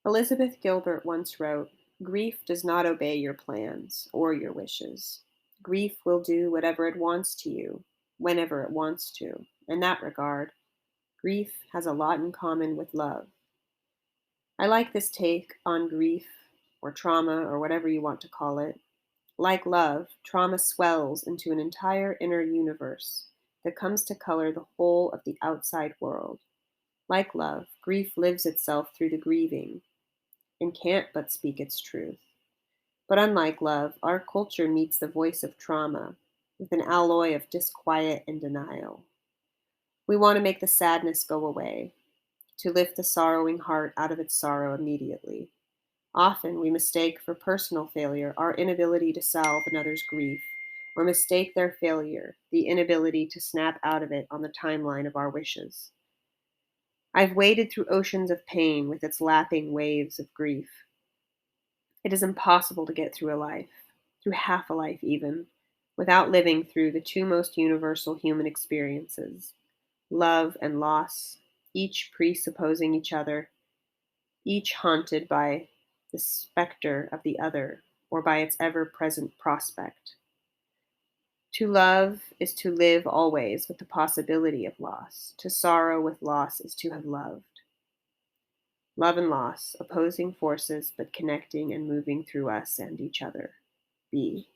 Elizabeth Gilbert once wrote, "Grief does not obey your plans or your wishes. Grief will do whatever it wants to you, whenever it wants to. In that regard, grief has a lot in common with love." I like this take on grief, or trauma, or whatever you want to call it. Like love, trauma swells into an entire inner universe that comes to color the whole of the outside world. Like love, grief lives itself through the grieving and can't but speak its truth. But unlike love, our culture meets the voice of trauma with an alloy of disquiet and denial. We want to make the sadness go away, to lift the sorrowing heart out of its sorrow immediately. Often we mistake for personal failure our inability to solve another's grief, or mistake their failure, the inability to snap out of it on the timeline of our wishes. I've waded through oceans of pain with its lapping waves of grief. It is impossible to get through a life, through half a life even, without living through the two most universal human experiences: love and loss, each presupposing each other, each haunted by the specter of the other or by its ever present prospect. To love is to live always with the possibility of loss. To sorrow with loss is to have loved. Love and loss, opposing forces but connecting and moving through us and each other. B.